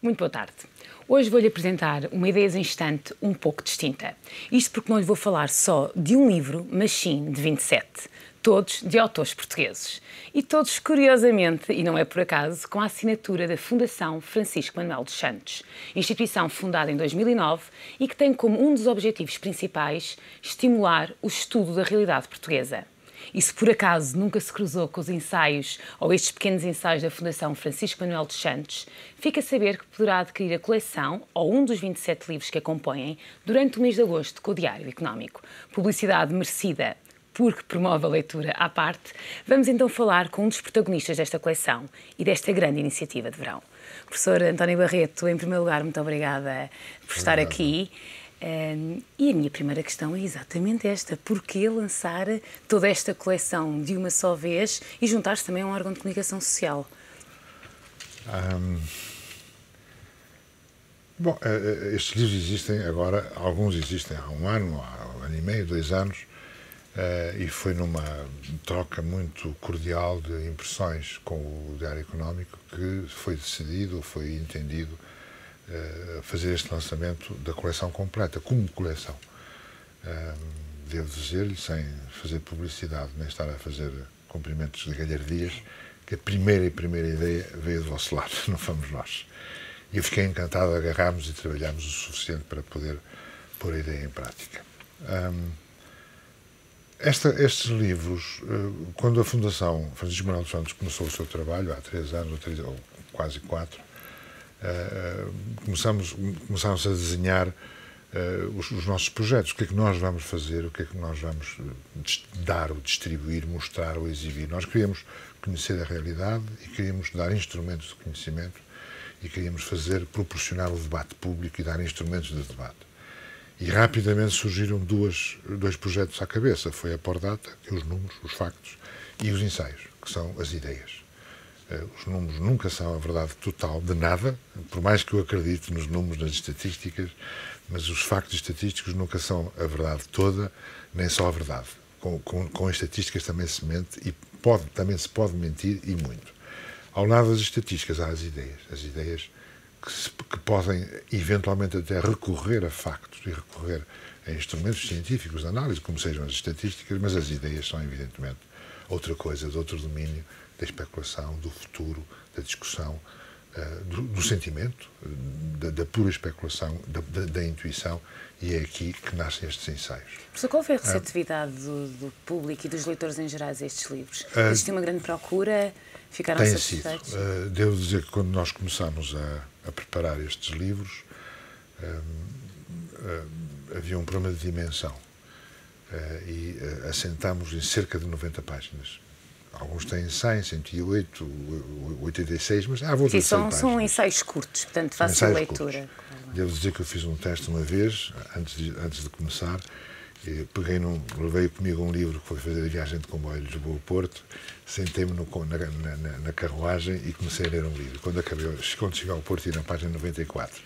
Muito boa tarde. Hoje vou-lhe apresentar uma Ideias em Estante um pouco distinta. Isto porque não lhe vou falar só de um livro, mas sim de 27. Todos de autores portugueses. E todos, curiosamente, e não é por acaso, com a assinatura da Fundação Francisco Manuel dos Santos, instituição fundada em 2009 e que tem como um dos objetivos principais estimular o estudo da realidade portuguesa. E se por acaso nunca se cruzou com os ensaios ou estes pequenos ensaios da Fundação Francisco Manuel dos Santos, fica a saber que poderá adquirir a coleção ou um dos 27 livros que a compõem durante o mês de agosto com o Diário Económico. Publicidade merecida porque promove a leitura à parte. Vamos então falar com um dos protagonistas desta coleção e desta grande iniciativa de verão. Professor António Barreto, em primeiro lugar, muito obrigada por estar aqui. E a minha primeira questão é exatamente esta: porquê lançar toda esta coleção de uma só vez e juntar-se também a um órgão de comunicação social? Bom, estes livros existem agora, alguns existem há um ano e meio, 2 anos, e foi numa troca muito cordial de impressões com o Diário Económico que foi decidido, foi entendido fazer este lançamento da coleção completa, como coleção. Devo dizer-lhe, sem fazer publicidade, nem estar a fazer cumprimentos de galhardias, que a primeira ideia veio do vosso lado, não fomos nós. E eu fiquei encantado, agarrámos e trabalhámos o suficiente para poder pôr a ideia em prática. Estes livros, quando a Fundação Francisco Manuel dos Santos começou o seu trabalho, há 3 anos, ou quase 4, começámos a desenhar os nossos projetos, o que é que nós vamos fazer, o que é que nós vamos dar ou distribuir, mostrar ou exibir. Nós queríamos conhecer a realidade e queríamos dar instrumentos de conhecimento e queríamos proporcionar o debate público e dar instrumentos de debate. E rapidamente surgiram dois projetos à cabeça. Foi a Pordata, que é os números, os factos, e os ensaios, que são as ideias. Os números nunca são a verdade total de nada, por mais que eu acredite nos números, nas estatísticas, mas os factos estatísticos nunca são a verdade toda, nem só a verdade. Com estatísticas também se mente e também se pode mentir, e muito. Ao lado das estatísticas há as ideias que podem eventualmente até recorrer a factos e recorrer a instrumentos científicos de análise, como sejam as estatísticas, mas as ideias são evidentemente outra coisa, de outro domínio, da especulação, do futuro, da discussão, do sentimento, da pura especulação, da intuição, e é aqui que nascem estes ensaios. Professor, qual foi a receptividade do público e dos leitores em geral a estes livros? Existiu uma grande procura? Ficaram satisfeitos? Devo dizer que quando nós começámos a preparar estes livros, havia um problema de dimensão e assentámos em cerca de 90 páginas. Alguns têm 100, 108, 86, mas há volta de 100 páginas. São ensaios curtos, portanto, fácil leitura. Devo dizer que eu fiz um teste uma vez, antes de começar. Levei comigo um livro que foi fazer a viagem de comboio de Lisboa-Porto, sentei-me na carruagem e comecei a ler um livro. Quando cheguei ao Porto, ia na página 94.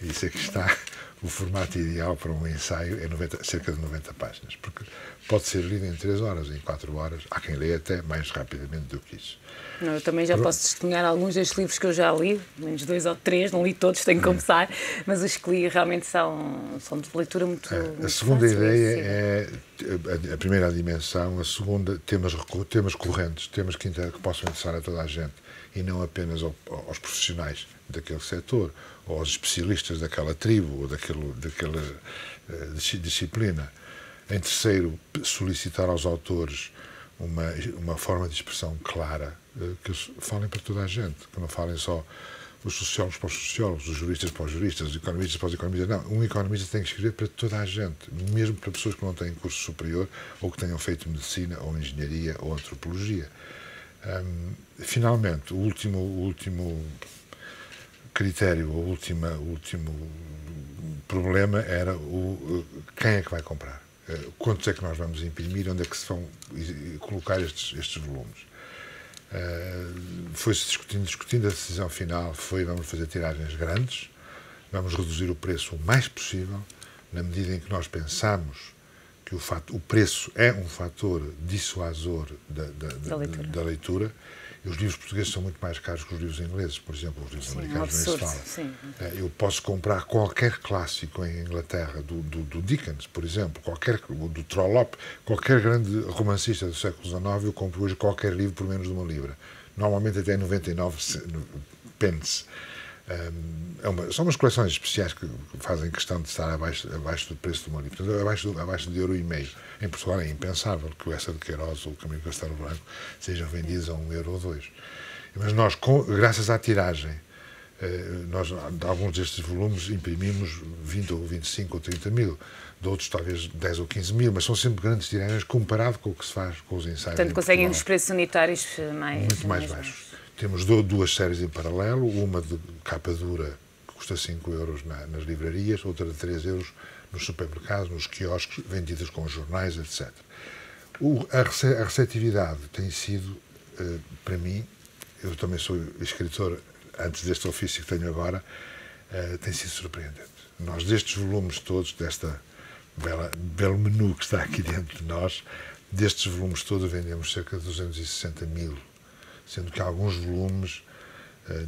E disse que está o formato ideal para um ensaio, é cerca de 90 páginas, porque pode ser lido em 3 horas, em 4 horas. Há quem leia até mais rapidamente do que isso. Não, eu também já posso testemunhar alguns destes livros que eu já li, menos 2 ou 3, não li todos, tenho que confessar, mas os que li realmente são de leitura muito A segunda ideia é a primeira dimensão, a segunda, temas correntes, temas que possam interessar a toda a gente e não apenas aos profissionais daquele setor, ou aos especialistas daquela tribo ou daquela disciplina. Em terceiro, solicitar aos autores uma forma de expressão clara, que eles falem para toda a gente, que não falem só os sociólogos para os sociólogos, os juristas para os juristas, os economistas para os economistas. Não, um economista tem que escrever para toda a gente, mesmo para pessoas que não têm curso superior ou que tenham feito medicina ou engenharia ou antropologia. Finalmente, o último critério, o último problema era quem é que vai comprar. Quantos é que nós vamos imprimir, onde é que se vão colocar estes volumes. Foi-se discutindo, a decisão final foi: vamos fazer tiragens grandes, vamos reduzir o preço o mais possível, na medida em que nós pensamos que o preço é um fator dissuasor da leitura, E os livros portugueses são muito mais caros que os livros ingleses, por exemplo, os livros americanos nem se fala. Sim. Eu posso comprar qualquer clássico em Inglaterra, do Dickens, por exemplo, do Trollope, qualquer grande romancista do século XIX, eu compro hoje qualquer livro por menos de £1. Normalmente até 99 pence. São umas coleções especiais que fazem questão de estar abaixo do preço de uma livro. Portanto, abaixo de €1,50. Em Portugal é impensável que o Essa de Queiroz ou o Caminho do Castelo Branco sejam vendidos a €1 ou €2. Mas nós, graças à tiragem, nós, de alguns destes volumes, imprimimos 20 ou 25 ou 30 mil. De outros, talvez 10 ou 15 mil, mas são sempre grandes tiragens comparado com o que se faz com os ensaios. Portanto, conseguem os preços unitários muito mais baixos. Temos duas séries em paralelo, uma de capa dura que custa 5 euros nas livrarias, outra de 3 euros nos supermercados, nos quiosques, vendidas com jornais, etc. A receptividade tem sido, para mim, eu também sou escritor antes deste ofício que tenho agora, tem sido surpreendente. Nós, destes volumes todos, desta belo menu que está aqui dentro de nós, destes volumes todos vendemos cerca de 260 mil, sendo que alguns volumes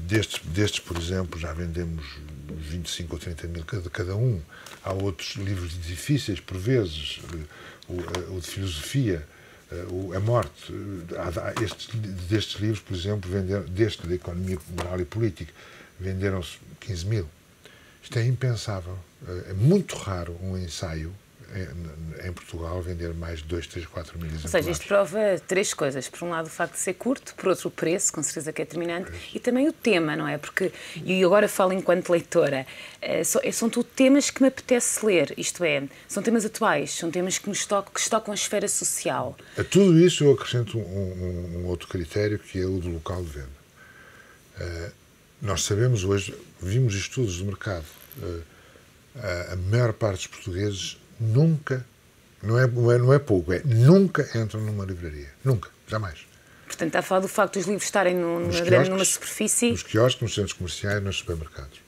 destes, por exemplo, já vendemos 25 ou 30 mil cada um. Há outros livros difíceis, por vezes, o de filosofia, a morte. Destes livros, por exemplo, deste, da economia moral e política, venderam-se 15 mil. Isto é impensável. É muito raro um ensaio em Portugal vender mais de 2, 3, 4 mil exemplares. Ou seja, isto prova 3 coisas. Por um lado, o facto de ser curto, por outro, o preço, com certeza que é determinante, e também o tema, não é? Porque, e agora falo enquanto leitora, são tudo temas que me apetece ler, isto é, são temas atuais, são temas que tocam a esfera social. A tudo isso eu acrescento um outro critério, que é o do local de venda. Nós sabemos hoje, vimos estudos do mercado, a maior parte dos portugueses nunca, não é pouco, nunca entram numa livraria. Nunca, jamais. Portanto, está a falar do facto dos livros estarem numa superfície. Nos quiosques, nos centros comerciais, nos supermercados.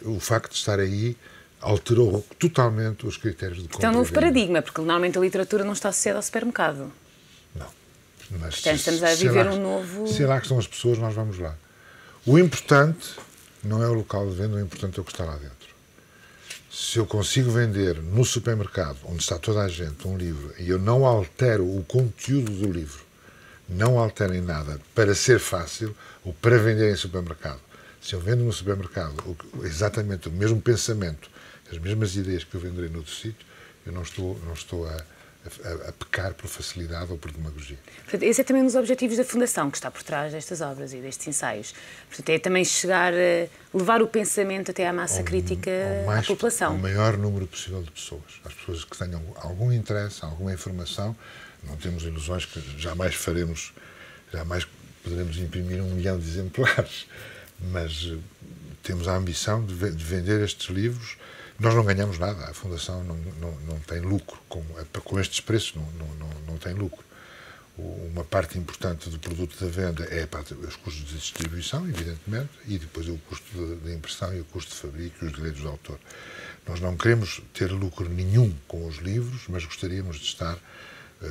O facto de estar aí alterou totalmente os critérios de compra. Então, é um novo paradigma, porque normalmente a literatura não está associada ao supermercado. Não. Mas portanto, estamos a viver um novo... Se é lá que estão as pessoas, nós vamos lá. O importante não é o local de venda, o importante é o que está lá dentro. Se eu consigo vender no supermercado, onde está toda a gente, um livro, e eu não altero o conteúdo do livro, não altero em nada, para ser fácil, ou para vender em supermercado. Se eu vendo no supermercado exatamente o mesmo pensamento, as mesmas ideias que eu venderei noutro sítio, eu não estou a pecar por facilidade ou por demagogia. Portanto, esse é também um dos objetivos da Fundação, que está por trás destas obras e destes ensaios. Portanto, é também levar o pensamento até à massa crítica à população. O maior número possível de pessoas. As pessoas que tenham algum interesse, alguma informação. Não temos ilusões que jamais poderemos imprimir 1 milhão de exemplares, mas temos a ambição de vender estes livros. Nós não ganhamos nada, a Fundação não tem lucro, com estes preços não tem lucro. Uma parte importante do produto da venda é os custos de distribuição, evidentemente, e depois o custo de impressão e o custo de fabrico e os direitos de autor. Nós não queremos ter lucro nenhum com os livros, mas gostaríamos de estar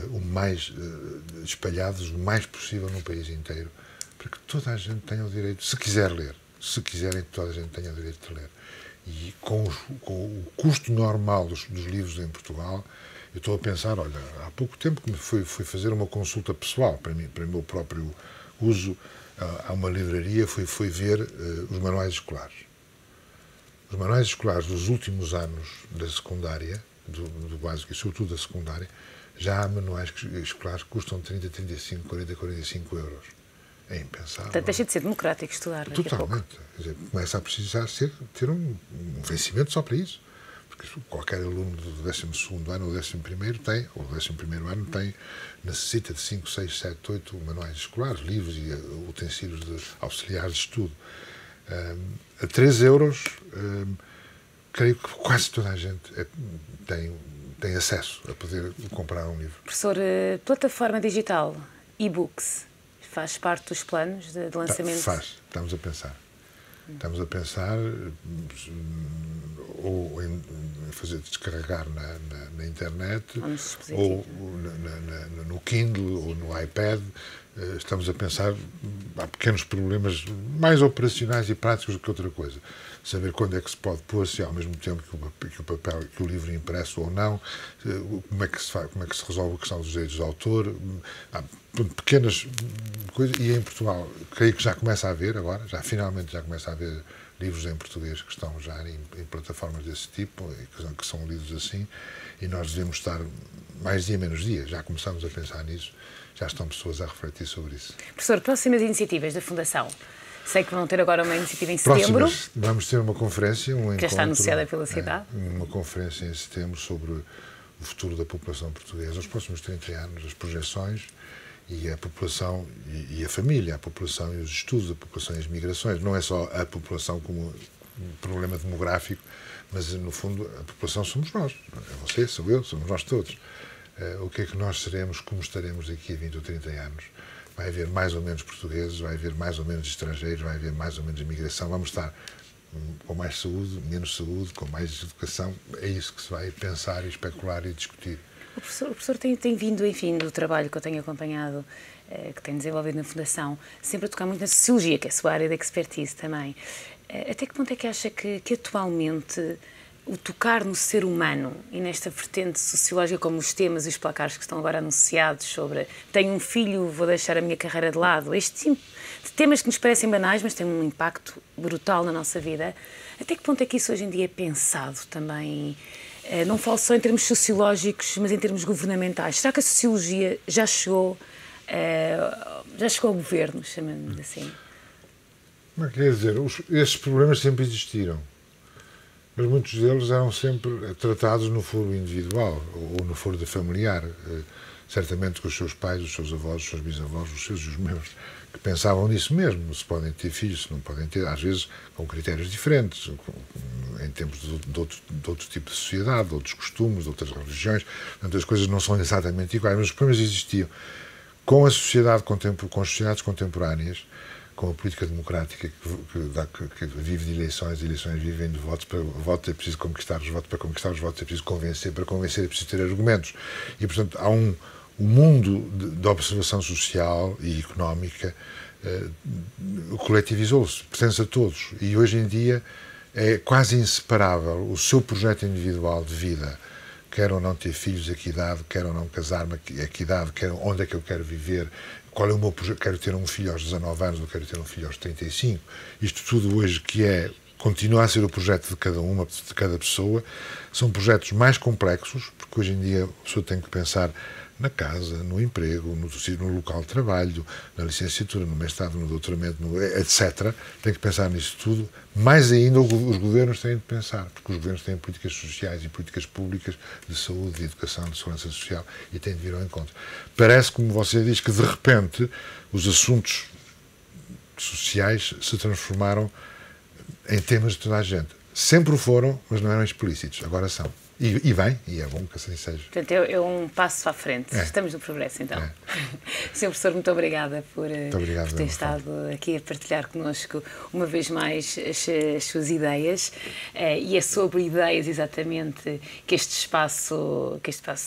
o mais espalhados o mais possível no país inteiro, para que toda a gente tenha o direito, se quiser ler, se quiserem que toda a gente tenha o direito de ler. E com o custo normal dos livros em Portugal, eu estou a pensar, olha, há pouco tempo que fui fazer uma consulta pessoal, para o meu próprio uso, a uma livraria, fui ver os manuais escolares. Os manuais escolares dos últimos anos da secundária, do básico e sobretudo da secundária, já há manuais escolares que custam 30, 35, 40, 45 euros. É impensável. Portanto, deixa de ser democrático estudar. Totalmente. Quer dizer, começa a precisar ter um vencimento só para isso. Porque qualquer aluno do 12º ano ou 11º tem, ou 11º ano necessita de 5, 6, 7, 8 manuais escolares, livros e utensílios auxiliares de estudo. A 3 euros, creio que quase toda a gente tem acesso a poder comprar um livro. Professor, plataforma digital, e-books, faz parte dos planos de lançamento? Faz, estamos a pensar. Estamos a pensar ou em fazer descarregar na internet, ou no Kindle, ou no iPad. estamos a pensar, há pequenos problemas mais operacionais e práticos do que outra coisa. Saber quando é que se pode pôr-se ao mesmo tempo que o papel, que o livro impresso ou não, como é que se faz, como é que se resolve a questão dos direitos de autor, há pequenas coisas, e em Portugal, creio que já começa a haver agora, finalmente já começa a haver livros em português que estão já em plataformas desse tipo, que são lidos assim, e nós devemos estar mais dia menos dia, já começamos a pensar nisso, já estão pessoas a refletir sobre isso. Professor, próximas iniciativas da Fundação? Sei que vão ter agora uma iniciativa em setembro. Vamos ter uma conferência, que já está anunciada pela cidade. Uma conferência em setembro sobre o futuro da população portuguesa, os próximos 30 anos, as projeções e a população e a família, a população e os estudos da população e as migrações. Não é só a população como um problema demográfico, mas, no fundo, a população somos nós. É você, sou eu, somos nós todos. O que é que nós seremos, como estaremos daqui a 20 ou 30 anos? Vai haver mais ou menos portugueses, vai haver mais ou menos estrangeiros, vai haver mais ou menos imigração. Vamos estar com mais saúde, menos saúde, com mais educação. É isso que se vai pensar e especular e discutir. O professor tem vindo, enfim, do trabalho que eu tenho acompanhado, que tem desenvolvido na Fundação, sempre a tocar muito na sociologia, que é a sua área de expertise também. Até que ponto é que acha que atualmente o tocar no ser humano e nesta vertente sociológica, como os temas e os placares que estão agora anunciados sobre tenho um filho, vou deixar a minha carreira de lado, este tipo de temas que nos parecem banais, mas têm um impacto brutal na nossa vida, até que ponto é que isso hoje em dia é pensado também? Não falo só em termos sociológicos, mas em termos governamentais. Será que a sociologia já chegou ao governo, chamando-lhe assim? Mas quer dizer, esses problemas sempre existiram. Mas muitos deles eram sempre tratados no foro individual ou no foro de familiar. Certamente com os seus pais, os seus avós, os seus bisavós, os seus e os meus, que pensavam nisso mesmo. Se podem ter filhos, se não podem ter, às vezes com critérios diferentes, em tempos de outro tipo de sociedade, de outros costumes, de outras religiões. Portanto, as coisas não são exatamente iguais, mas os problemas existiam. Com a sociedade com as sociedades contemporâneas, com a política democrática que vive de eleições vivem de votos. Para votos é preciso conquistar os votos, para conquistar os votos é preciso convencer, para convencer é preciso ter argumentos. E, portanto, há um mundo de observação social e económica coletivizou-se, pertence a todos. E hoje em dia é quase inseparável o seu projeto individual de vida, quer ou não ter filhos, a que idade, quer ou não casar-me, a que idade, onde é que eu quero viver, qual é o meu projeto, quero ter um filho aos 19 anos ou quero ter um filho aos 35. Isto tudo hoje continua a ser o projeto de cada pessoa, são projetos mais complexos, porque hoje em dia a pessoa tem que pensar na casa, no emprego, no local de trabalho, na licenciatura, no mestrado, no doutoramento, etc. Tem que pensar nisso tudo. Mais ainda, os governos têm de pensar, porque os governos têm políticas sociais e políticas públicas de saúde, de educação, de segurança social, e têm de vir ao encontro. Parece, como você diz, que de repente os assuntos sociais se transformaram em temas de toda a gente. Sempre o foram, mas não eram explícitos. Agora são. E bem, e é bom que assim seja. Portanto, é um passo à frente. Estamos no progresso, então. Sr. Professor, muito obrigada por ter estado aqui a partilhar connosco uma vez mais as suas ideias. E é sobre ideias, exatamente, que este espaço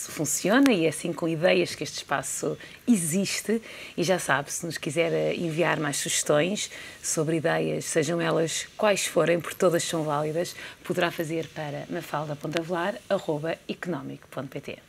funciona, e é assim com ideias que este espaço existe. E já sabe, se nos quiser enviar mais sugestões sobre ideias, sejam elas quais forem, porque todas são válidas, poderá fazer para mafalda.avelar@economic.pt.